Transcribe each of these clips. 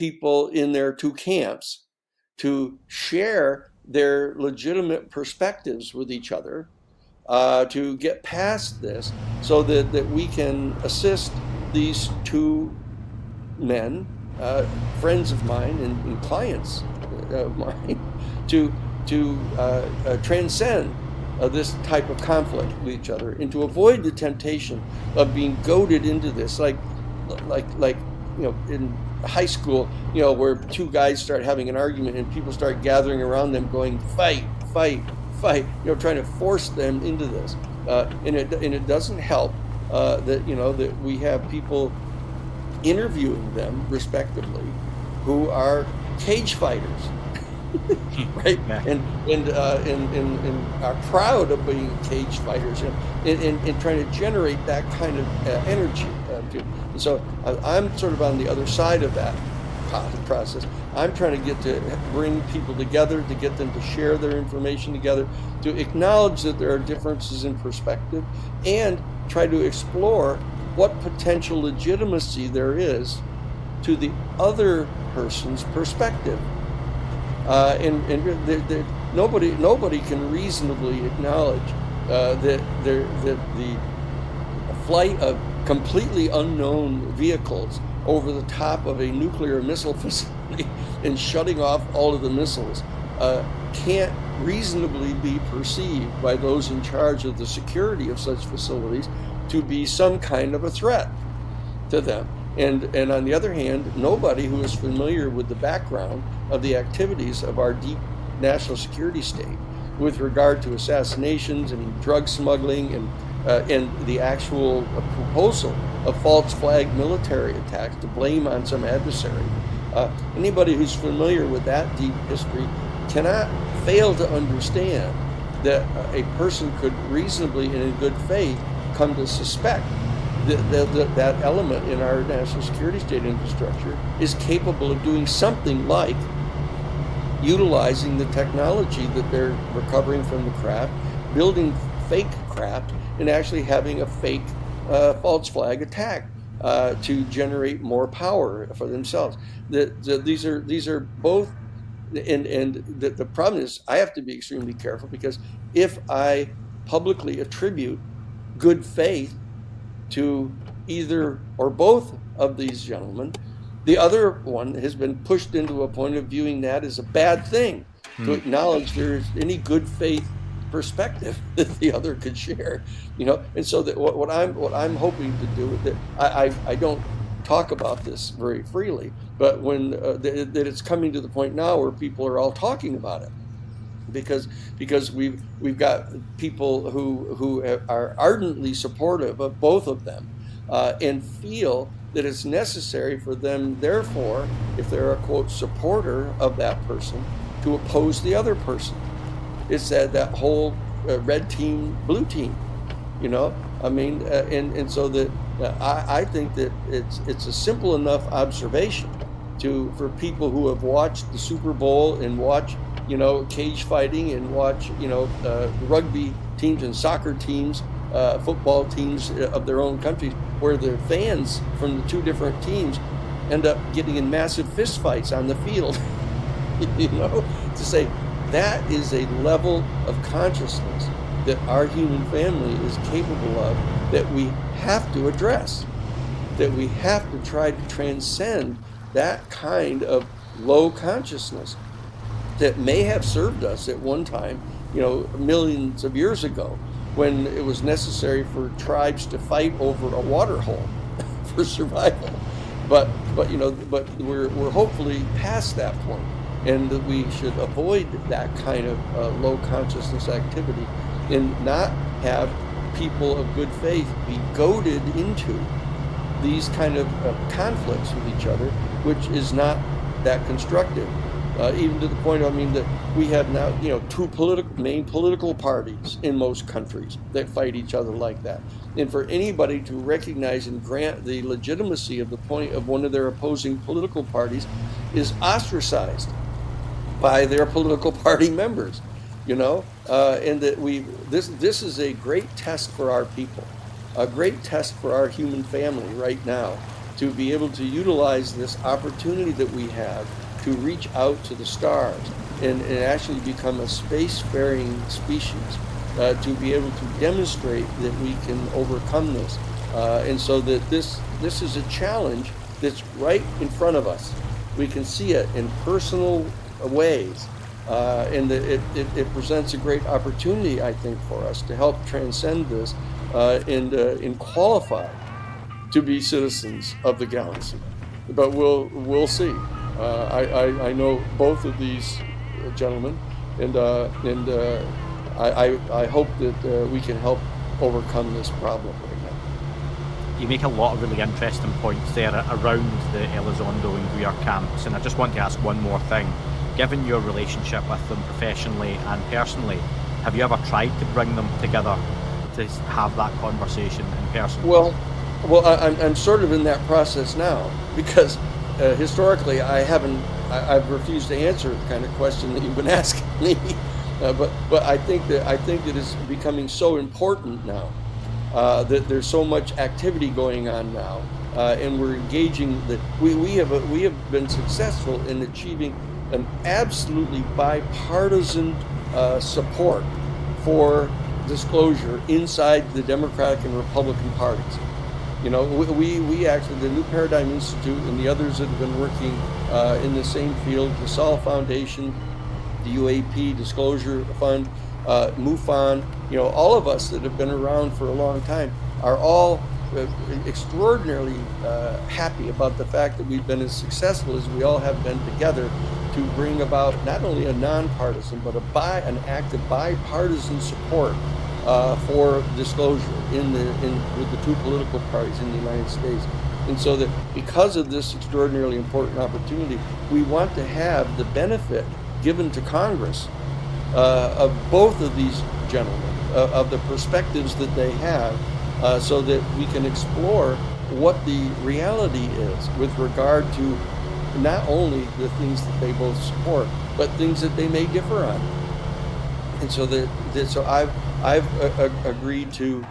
people in their two camps to share their legitimate perspectives with each other, to get past this so that we can assist these two men, friends of mine and clients of mine, to transcend this type of conflict with each other and to avoid the temptation of being goaded into this, like in high school, where two guys start having an argument and people start gathering around them going fight, fight, fight, trying to force them into this, and it doesn't help that we have people interviewing them respectively who are cage fighters, right? Yeah. And are proud of being cage fighters, and trying to generate that kind of energy. And so I'm sort of on the other side of that process. I'm trying to get to bring people together, to get them to share their information together, to acknowledge that there are differences in perspective, and try to explore what potential legitimacy there is to the other person's perspective. Nobody can reasonably acknowledge that the flight of completely unknown vehicles over the top of a nuclear missile facility and shutting off all of the missiles can't reasonably be perceived by those in charge of the security of such facilities to be some kind of a threat to them. And on the other hand, nobody who is familiar with the background of the activities of our deep national security state with regard to assassinations and drug smuggling and the actual proposal of false flag military attacks to blame on some adversary. Anybody who's familiar with that deep history cannot fail to understand that a person could reasonably and in good faith come to suspect that element in our national security state infrastructure is capable of doing something like utilizing the technology that they're recovering from the craft, building fake craft, and actually having a fake false flag attack to generate more power for themselves. These are both, and the problem is I have to be extremely careful, because if I publicly attribute good faith to either or both of these gentlemen, the other one has been pushed into a point of viewing that as a bad thing, to acknowledge there's any good faith perspective that the other could share, and so that what I'm hoping to do is that I don't talk about this very freely, but when that it's coming to the point now where people are all talking about it, because we've got people who are ardently supportive of both of them, and feel that it's necessary for them, therefore, if they're a quote supporter of that person, to oppose the other person. It's that whole red team, blue team, and so that I think that it's a simple enough observation for people who have watched the Super Bowl and watch cage fighting and watch rugby teams and soccer teams, football teams of their own countries, where the fans from the two different teams end up getting in massive fistfights on the field. To say that is a level of consciousness that our human family is capable of, that we have to address, that we have to try to transcend that kind of low consciousness that may have served us at one time, millions of years ago, when it was necessary for tribes to fight over a water hole for survival. But we're hopefully past that point, and that we should avoid that kind of low consciousness activity, and not have people of good faith be goaded into these kind of conflicts with each other, which is not that constructive. Even to the point, that we have now, two main political parties in most countries that fight each other like that. And for anybody to recognize and grant the legitimacy of the point of one of their opposing political parties is ostracized by their political party members, and that this is a great test for our people, a great test for our human family right now, to be able to utilize this opportunity that we have to reach out to the stars and actually become a spacefaring species, to be able to demonstrate that we can overcome this. And so that this is a challenge that's right in front of us. We can see it in personal ways. And it presents a great opportunity, I think, for us to help transcend this and qualify to be citizens of the galaxy. But we'll see. I know both of these gentlemen, and I hope that we can help overcome this problem right now. You make a lot of really interesting points there around the Elizondo and Greer camps, and I just want to ask one more thing. Given your relationship with them professionally and personally, have you ever tried to bring them together to have that conversation in person? Well, I'm sort of in that process now, because historically I've refused to answer the kind of question that you've been asking me. But I think that it's becoming so important now, that there's so much activity going on now, and we're engaging. That we have been successful in achieving an absolutely bipartisan support for disclosure inside the Democratic and Republican parties. You know, we actually, the New Paradigm Institute and the others that have been working in the same field, the Saul Foundation, the UAP Disclosure Fund, MUFON, you know, all of us that have been around for a long time are all extraordinarily happy about the fact that we've been as successful as we all have been together to bring about not only a nonpartisan but an active bipartisan support for disclosure with the two political parties in the United States. And so that because of this extraordinarily important opportunity, we want to have the benefit given to Congress of both of these gentlemen, of the perspectives that they have, so that we can explore what the reality is with regard to not only the things that they both support, but things that they may differ on. And so so I've agreed to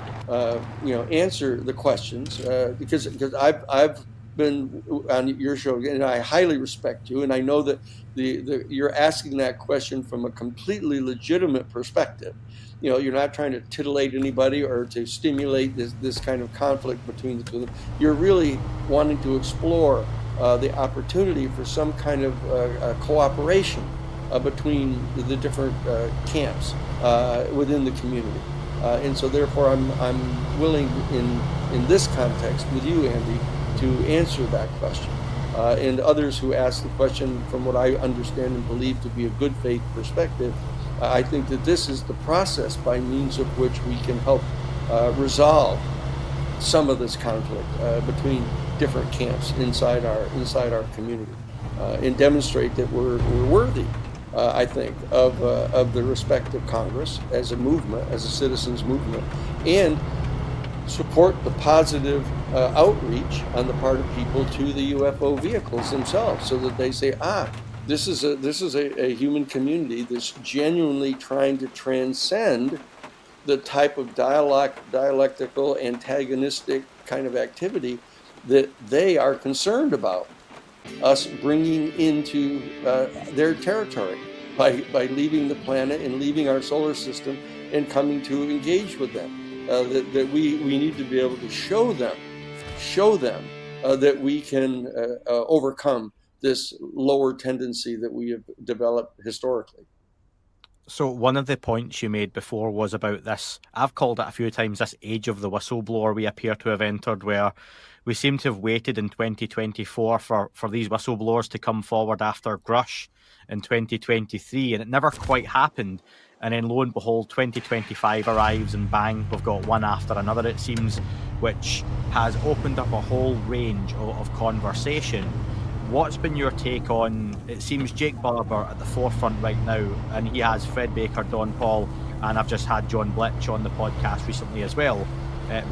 answer the questions because I've been on your show and I highly respect you, and I know that you're asking that question from a completely legitimate perspective. You know, you're not trying to titillate anybody or to stimulate this kind of conflict between the two of them. You're really wanting to explore the opportunity for some kind of cooperation between the different camps within the community. And so therefore I'm willing in this context with you, Andy, to answer that question. And others who ask the question from what I understand and believe to be a good faith perspective, I think that this is the process by means of which we can help resolve some of this conflict between different camps inside our community, and demonstrate that we're worthy, I think, of the respect of Congress as a movement, as a citizens movement, and support the positive outreach on the part of people to the UFO vehicles themselves, so that they say, this is a human community that's genuinely trying to transcend the type of dialectical, antagonistic kind of activity that they are concerned about us bringing into their territory by leaving the planet and leaving our solar system and coming to engage with them. That we need to be able to show them that we can overcome this lower tendency that we have developed historically. So one of the points you made before was about this, I've called it a few times, this age of the whistleblower we appear to have entered, where we seem to have waited in 2024 for these whistleblowers to come forward after Grush in 2023, and it never quite happened. And then lo and behold, 2025 arrives and bang, we've got one after another, it seems, which has opened up a whole range of conversation. What's been your take on, it seems Jake Bulliver at the forefront right now, and he has Fred Baker, Don Paul, and I've just had John Blitch on the podcast recently as well,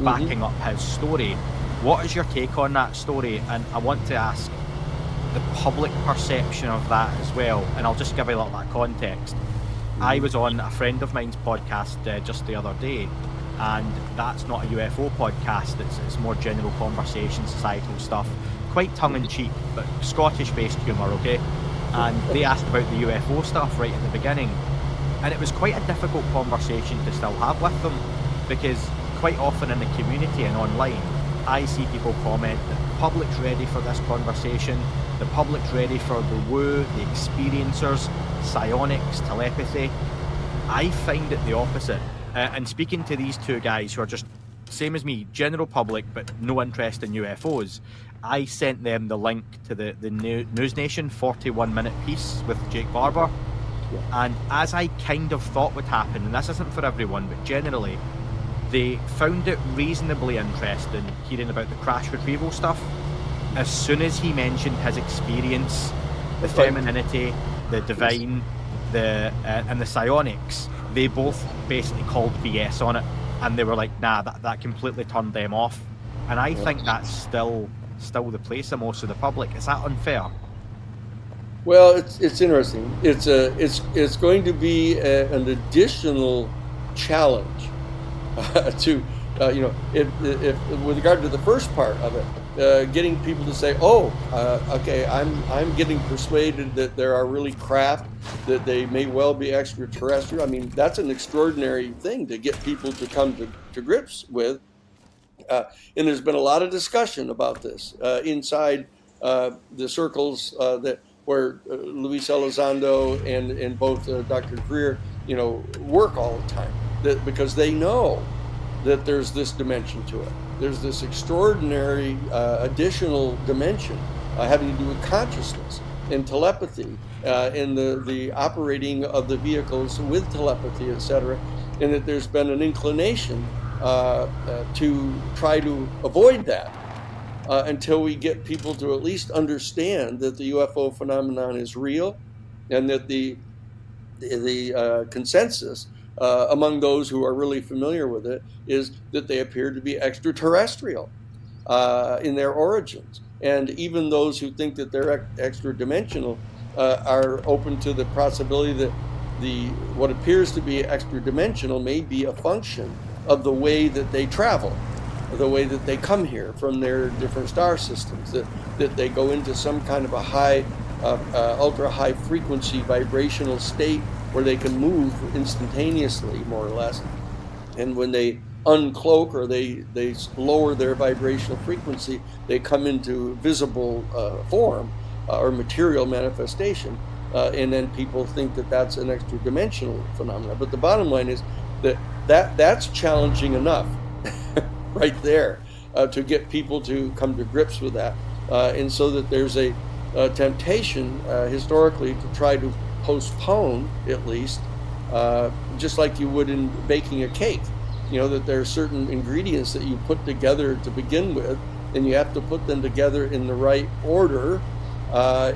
backing up his story. What is your take on that story? And I want to ask the public perception of that as well, and I'll just give you a little bit of context. I was on a friend of mine's podcast just the other day, and that's not a UFO podcast. It's more general conversation, societal stuff, quite tongue-in-cheek, but Scottish-based humour, okay? And they asked about the UFO stuff right at the beginning, and it was quite a difficult conversation to still have with them, because quite often in the community and online, I see people comment that the public's ready for this conversation, the public's ready for the woo, the experiencers, psionics, telepathy. I find it the opposite. And speaking to these two guys who are just same as me, general public, but no interest in UFOs, I sent them the link to the News Nation 41-minute piece with Jake Barber. Yeah. And as I kind of thought would happen, and this isn't for everyone, but generally, they found it reasonably interesting hearing about the crash retrieval stuff. As soon as he mentioned his experience, the femininity, the divine, and the psionics, they both basically called BS on it, and they were like, nah, that completely turned them off. And I think that's still the place of most of the public. Is that unfair? Well, it's interesting. It's going to be an additional challenge to if with regard to the first part of it, getting people to say, okay, I'm getting persuaded that there are really craft, that they may well be extraterrestrial. I mean, that's an extraordinary thing to get people to come to grips with. And there's been a lot of discussion about this inside the circles where Luis Elizondo and both Dr. Greer, work all the time, because they know that there's this dimension to it. There's this extraordinary additional dimension having to do with consciousness and telepathy and the operating of the vehicles with telepathy, etc., and that there's been an inclination to try to avoid that until we get people to at least understand that the UFO phenomenon is real, and that the consensus among those who are really familiar with it is that they appear to be extraterrestrial in their origins. And even those who think that they're extra-dimensional are open to the possibility that what appears to be extra-dimensional may be a function of the way that they travel, the way that they come here from their different star systems, that they go into some kind of a high, ultra-high frequency vibrational state where they can move instantaneously, more or less. And when they uncloak or they lower their vibrational frequency, they come into visible form or material manifestation. And then people think that that's an extra-dimensional phenomenon. But the bottom line is that's challenging enough right there to get people to come to grips with that. And so that there's a temptation historically to try to postpone, at least, just like you would in baking a cake. That there are certain ingredients that you put together to begin with, and you have to put them together in the right order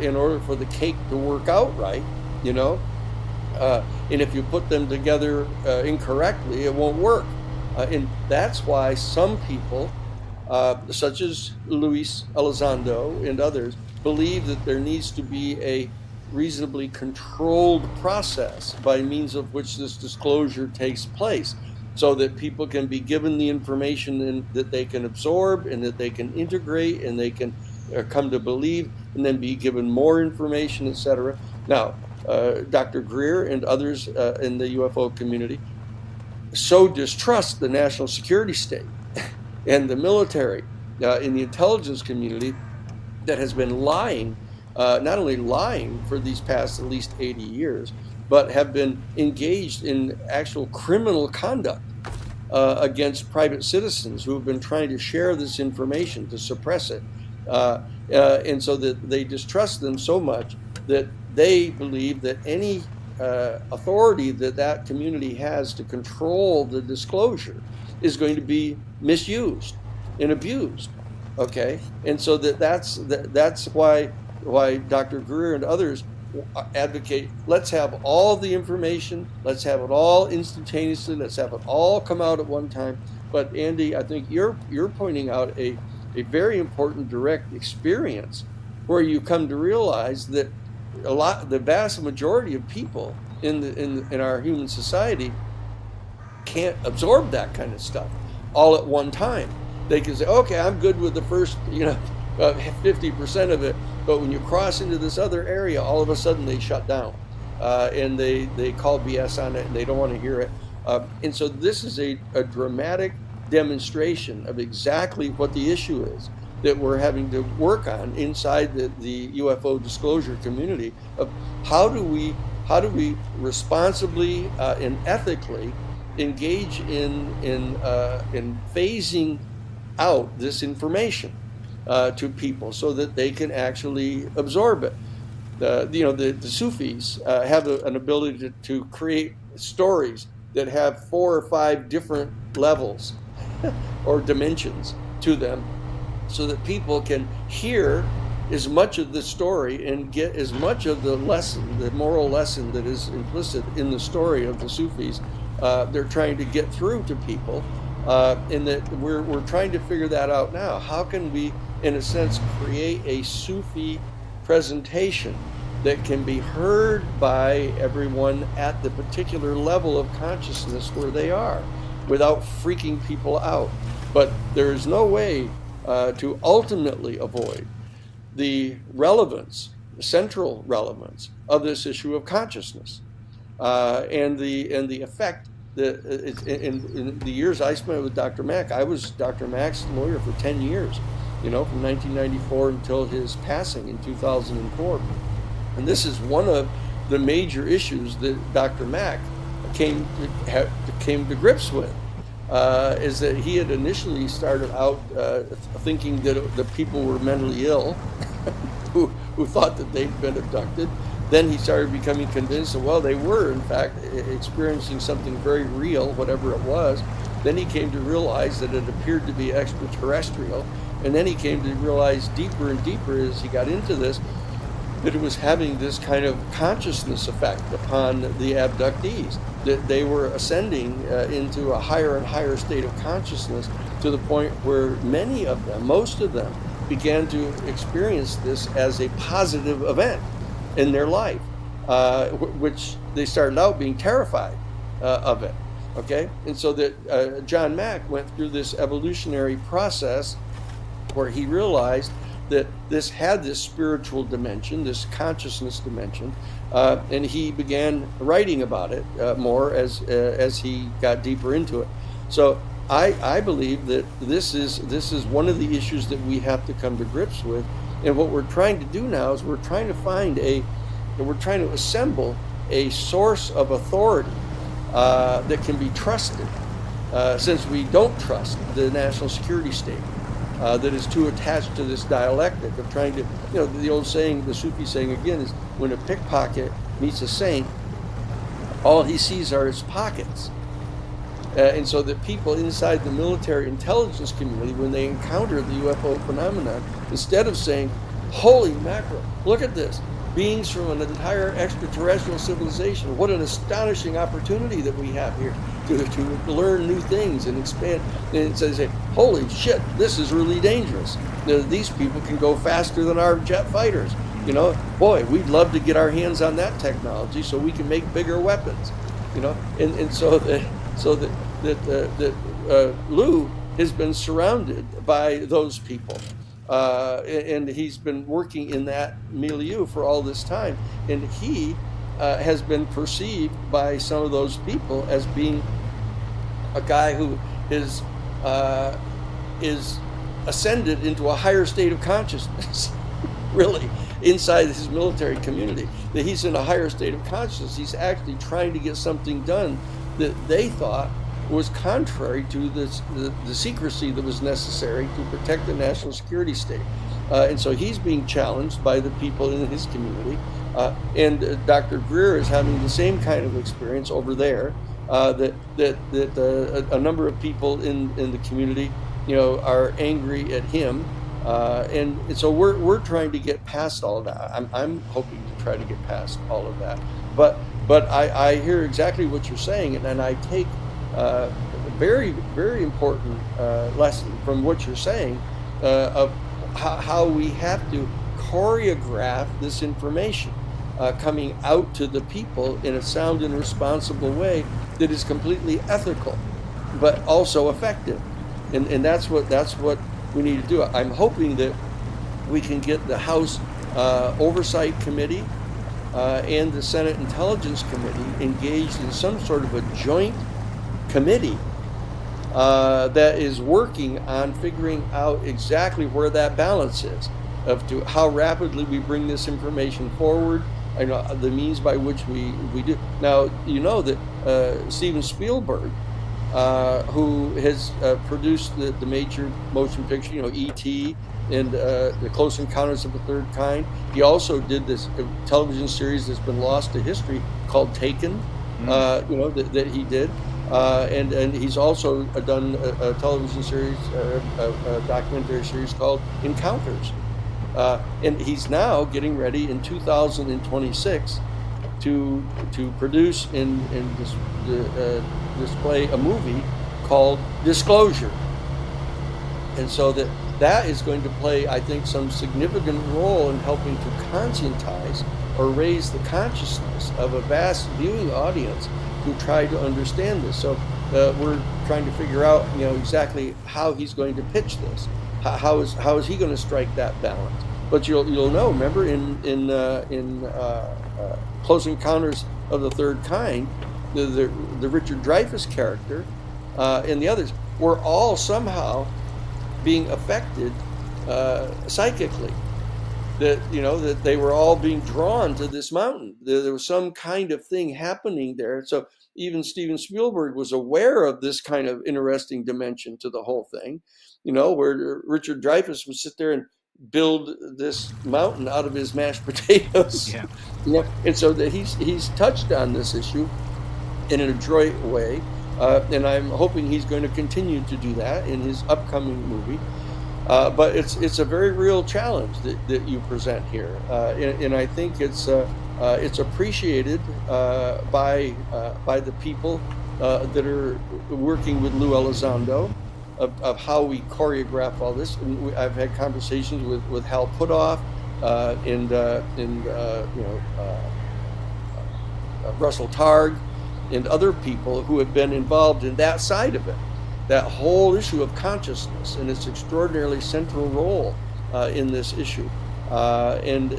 in order for the cake to work out right, and if you put them together incorrectly, it won't work. And that's why some people, such as Luis Elizondo and others, believe that there needs to be a reasonably controlled process by means of which this disclosure takes place, so that people can be given the information that they can absorb and that they can integrate and they can come to believe, and then be given more information, etc. Now, Dr. Greer and others in the UFO community so distrust the national security state and the military in the intelligence community that has been lying, not only lying for these past at least 80 years, but have been engaged in actual criminal conduct against private citizens who have been trying to share this information, to suppress it. And so that they distrust them so much that they believe that any authority that community has to control the disclosure is going to be misused and abused. Okay, and so that's why Dr. Greer and others advocate, let's have all the information, let's have it all instantaneously, let's have it all come out at one time. But Andy, I think you're pointing out a very important direct experience where you come to realize that the vast majority of people in our human society can't absorb that kind of stuff all at one time. They can say, okay, I'm good with the first 50% of it, but when you cross into this other area, all of a sudden they shut down, and they call BS on it, and they don't want to hear it. And so this is a dramatic demonstration of exactly what the issue is that we're having to work on inside the UFO disclosure community, of how do we responsibly and ethically engage in phasing out this information to people so that they can actually absorb it. The Sufis have an ability to create stories that have 4 or 5 different levels or dimensions to them, so that people can hear as much of the story and get as much of the lesson, the moral lesson that is implicit in the story of the Sufis. They're trying to get through to people, and that we're trying to figure that out now. How can we, in a sense, create a Sufi presentation that can be heard by everyone at the particular level of consciousness where they are, without freaking people out? But there is no way to ultimately avoid the relevance, the central relevance of this issue of consciousness, and the effect that in the years I spent with Dr. Mack. I was Dr. Mack's lawyer for 10 years, from 1994 until his passing in 2004. And this is one of the major issues that Dr. Mack came to grips with, is that he had initially started out thinking that the people were mentally ill who thought that they'd been abducted. Then he started becoming convinced that, well, they were, in fact, experiencing something very real, whatever it was. Then he came to realize that it appeared to be extraterrestrial. And then he came to realize deeper and deeper as he got into this, that it was having this kind of consciousness effect upon the abductees, that they were ascending into a higher and higher state of consciousness, to the point where many of them, most of them, began to experience this as a positive event in their life, which they started out being terrified of it. Okay? And so that John Mack went through this evolutionary process where he realized that this had this spiritual dimension, this consciousness dimension, and he began writing about it more as he got deeper into it. So I believe that this is one of the issues that we have to come to grips with, and what we're trying to do now is we're trying to assemble a source of authority that can be trusted, since we don't trust the national security state. That is too attached to this dialectic of trying to, the old saying, the Sufi saying again, is when a pickpocket meets a saint, all he sees are his pockets. And so that people inside the military intelligence community, when they encounter the UFO phenomenon, instead of saying, holy mackerel, look at this, beings from an entire extraterrestrial civilization, what an astonishing opportunity that we have here to learn new things and expand. And so they say, holy shit, this is really dangerous. These people can go faster than our jet fighters. Boy, we'd love to get our hands on that technology so we can make bigger weapons. And so that Lou has been surrounded by those people. And he's been working in that milieu for all this time. And he has been perceived by some of those people as being a guy who is ascended into a higher state of consciousness, really, inside his military community. That he's in a higher state of consciousness. He's actually trying to get something done that they thought was contrary to the secrecy that was necessary to protect the national security state. And so he's being challenged by the people in his community. And Dr. Greer is having the same kind of experience over there, that a number of people in the community, are angry at him. And so we're trying to get past all of that. I'm hoping to try to get past all of that. But I hear exactly what you're saying, and I take a very, very important lesson from what you're saying of how we have to choreograph this information coming out to the people in a sound and responsible way that is completely ethical, but also effective. And that's what we need to do. I'm hoping that we can get the House Oversight Committee and the Senate Intelligence Committee engaged in some sort of a joint committee that is working on figuring out exactly where that balance is, of to how rapidly we bring this information forward, and the means by which we do. Now, you know that Steven Spielberg, who has produced the major motion picture, E.T. and The Close Encounters of the Third Kind. He also did this television series that's been lost to history called Taken, that he did. And he's also done a television series, a documentary series called Encounters. And he's now getting ready in 2026 to produce and display a movie called Disclosure. And so that is going to play, I think, some significant role in helping to conscientize or raise the consciousness of a vast viewing audience who try to understand this. So we're trying to figure out, exactly how he's going to pitch this. How is he going to strike that balance? But you'll know. Remember, in Close Encounters of the Third Kind, the Richard Dreyfuss character and the others were all somehow being affected psychically. That they were all being drawn to this mountain. There was some kind of thing happening there. So even Steven Spielberg was aware of this kind of interesting dimension to the whole thing, where Richard Dreyfuss would sit there and build this mountain out of his mashed potatoes. Yeah. And so that he's touched on this issue in an adroit way, and I'm hoping he's going to continue to do that in his upcoming movie. But it's a very real challenge that you present here, and I think it's appreciated by the people that are working with Lou Elizondo of how we choreograph all this. And I've had conversations with Hal Puthoff and Russell Targ and other people who have been involved in that side of it. That whole issue of consciousness and its extraordinarily central role in this issue, and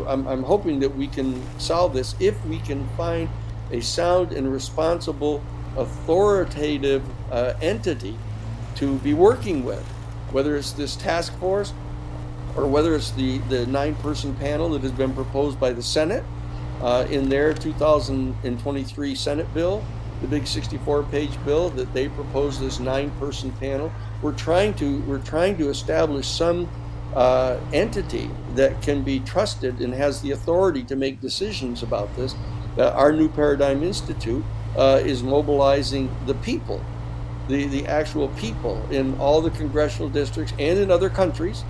I'm hoping that we can solve this if we can find a sound and responsible, authoritative entity to be working with, whether it's this task force or whether it's the 9-person panel that has been proposed by the Senate in their 2023 Senate bill. The big 64-page bill that they proposed, this 9-person panel. We're trying to establish some entity that can be trusted and has the authority to make decisions about this. Our New Paradigm Institute is mobilizing the people, the actual people in all the congressional districts and in other countries,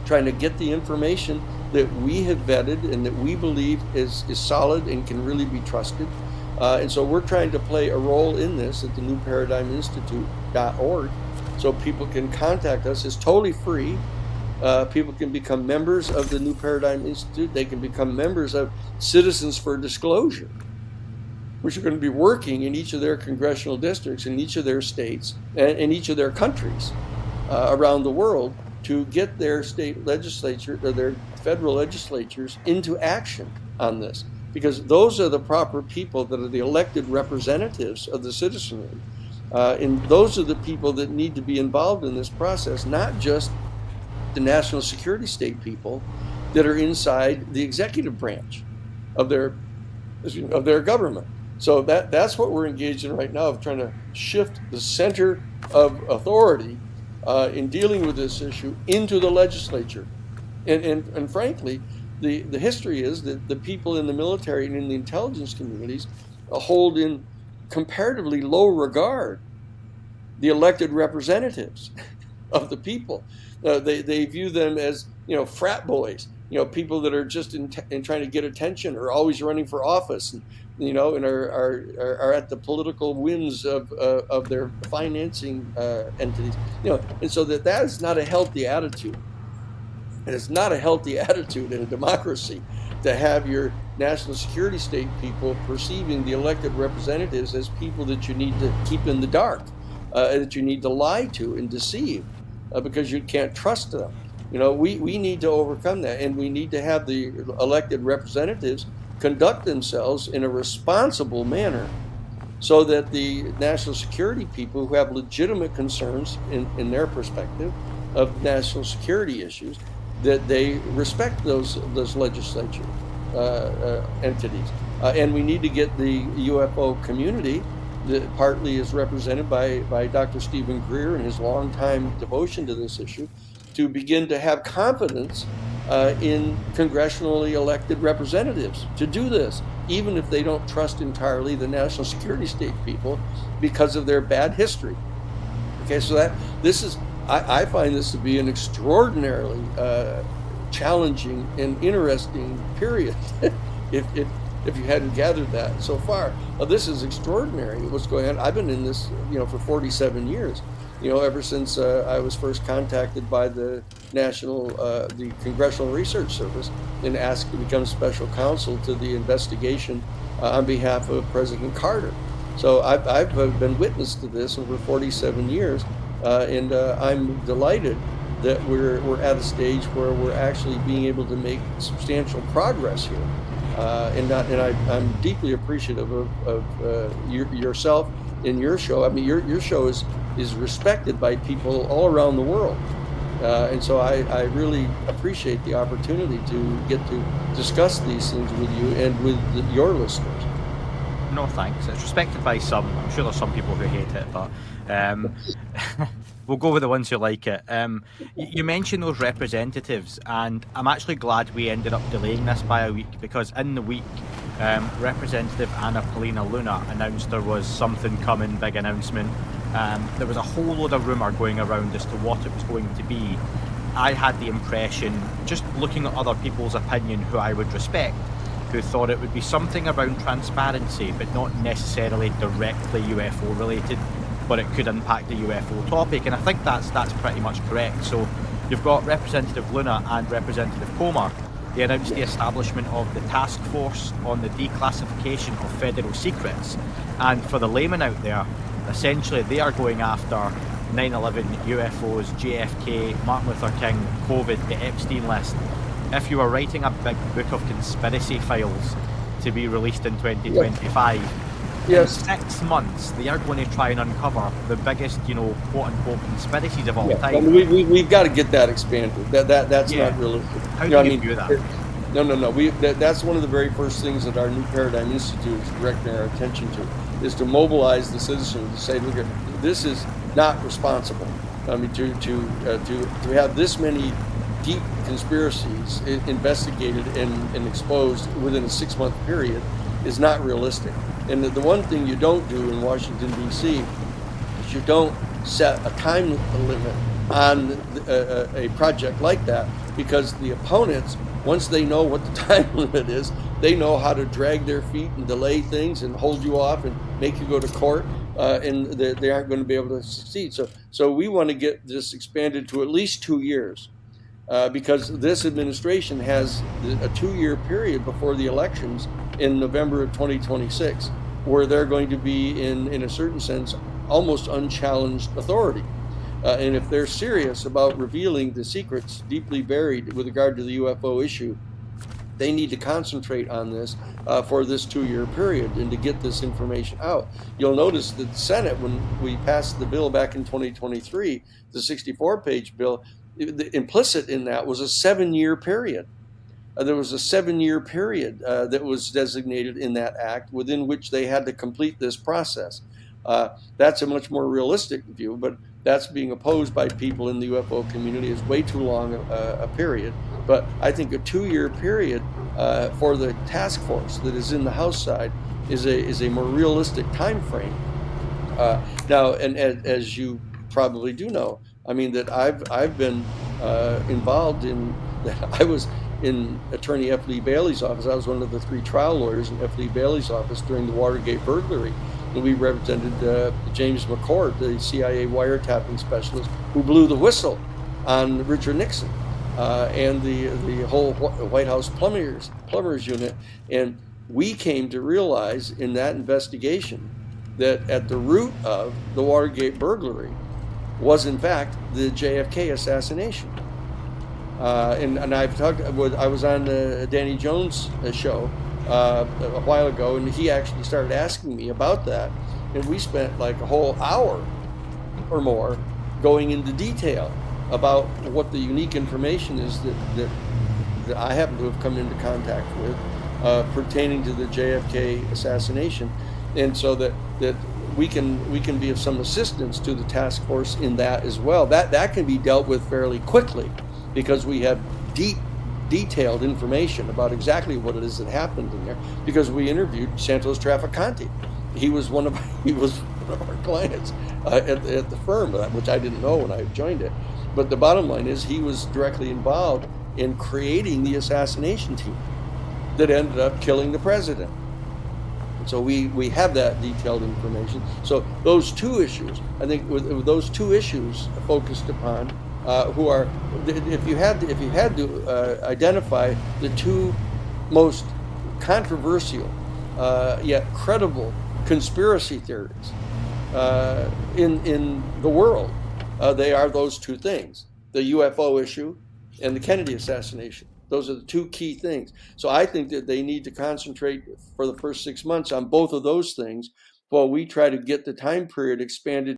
trying to get the information that we have vetted and that we believe is solid and can really be trusted. And so we're trying to play a role in this at the newparadigminstitute.org, so people can contact us. It's totally free. People can become members of the New Paradigm Institute. They can become members of Citizens for Disclosure, which are going to be working in each of their congressional districts, in each of their states, and in each of their countries around the world to get their state legislature or their federal legislatures into action on this. Because those are the proper people that are the elected representatives of the citizenry. And those are the people that need to be involved in this process, not just the national security state people that are inside the executive branch of their government. So that's what we're engaged in right now, of trying to shift the center of authority in dealing with this issue into the legislature. And frankly, the history is that the people in the military and in the intelligence communities hold in comparatively low regard the elected representatives of the people. They view them as frat boys, people that are just in trying to get attention or always running for office, and are at the political whims of their financing entities. And so that is not a healthy attitude. And it's not a healthy attitude in a democracy to have your national security state people perceiving the elected representatives as people that you need to keep in the dark, that you need to lie to and deceive, because you can't trust them. We need to overcome that, and we need to have the elected representatives conduct themselves in a responsible manner so that the national security people who have legitimate concerns in their perspective of national security issues, that they respect those legislature entities. And we need to get the UFO community, that partly is represented by Dr. Stephen Greer and his longtime devotion to this issue, to begin to have confidence in congressionally elected representatives to do this, even if they don't trust entirely the national security state people because of their bad history. Okay, so I find this to be an extraordinarily challenging and interesting period. if you hadn't gathered that so far, this is extraordinary. What's going on? I've been in this, for 47 years. Ever since I was first contacted by the the Congressional Research Service and asked to become special counsel to the investigation on behalf of President Carter. So I've been witness to this over 47 years, and I'm delighted that we're at a stage where we're actually being able to make substantial progress here. I'm deeply appreciative of yourself and your show. I mean, your show is respected by people all around the world. And so I really appreciate the opportunity to get to discuss these things with you and with your listeners. No, thanks. It's respected by some. I'm sure there's some people who hate it, but we'll go with the ones who like it. You mentioned those representatives, and I'm actually glad we ended up delaying this by a week, because in the week, Representative Anna Paulina Luna announced there was something coming, big announcement. There was a whole load of rumour going around as to what it was going to be. I had the impression, just looking at other people's opinion who I would respect, who thought it would be something around transparency, but not necessarily directly UFO related, but it could impact the UFO topic, and I think that's pretty much correct. So you've got Representative Luna and Representative Comer. They announced the establishment of the task force on the declassification of federal secrets, and for the layman out there, essentially they are going after 9/11, UFOs, JFK, Martin Luther King, COVID, the Epstein list. If you were writing a big book of conspiracy files to be released in 2025, yes, in 6 months they are going to try and uncover the biggest, quote-unquote conspiracies of all time. I mean, we've got to get that expanded. That's not realistic. How do you view that? No. That's one of the very first things that our New Paradigm Institute is directing our attention to, is to mobilize the citizens to say, look, this is not responsible. I mean, to have this many deep conspiracies investigated and exposed within a 6-month period is not realistic. And the one thing you don't do in Washington, D.C. is you don't set a time limit on a project like that, because the opponents, once they know what the time limit is, they know how to drag their feet and delay things and hold you off and make you go to court, and they aren't going to be able to succeed. So we want to get this expanded to at least 2 years. Because this administration has a 2-year period before the elections in November of 2026, where they're going to be, in a certain sense, almost unchallenged authority. And if they're serious about revealing the secrets deeply buried with regard to the UFO issue, they need to concentrate on this for this 2-year period and to get this information out. You'll notice that the Senate, when we passed the bill back in 2023, the 64-page bill, the implicit in that was a 7-year period. There was a 7-year period that was designated in that act within which they had to complete this process. That's a much more realistic view, but that's being opposed by people in the UFO community as way too long a period. But I think a 2-year period for the task force that is in the House side is a more realistic time frame. Now, and as you probably do know, I mean, that I've been involved in, I was in Attorney F. Lee Bailey's office. I was one of the 3 trial lawyers in F. Lee Bailey's office during the Watergate burglary. And we represented James McCord, the CIA wiretapping specialist who blew the whistle on Richard Nixon and the whole White House plumbers plumbers unit, and we came to realize in that investigation that at the root of the Watergate burglary was in fact the JFK assassination. And I've talked. I was on the Danny Jones show a while ago, and he actually started asking me about that, and we spent like a whole hour or more going into detail about what the unique information is that I happen to have come into contact with pertaining to the JFK assassination, and so that we can be of some assistance to the task force in that as well. That can be dealt with fairly quickly because we have detailed information about exactly what it is that happened in there, because we interviewed Santos Trafficante. He was one of our clients at the firm, which I didn't know when I joined it. But the bottom line is he was directly involved in creating the assassination team that ended up killing the president. And so we have that detailed information. So those two issues, I think, with those two issues focused upon, who are, if you had to identify the two most controversial yet credible conspiracy theories in the world, they are those two things: the UFO issue and the Kennedy assassination. Those are the two key things. So I think that they need to concentrate for the first 6 months on both of those things while we try to get the time period expanded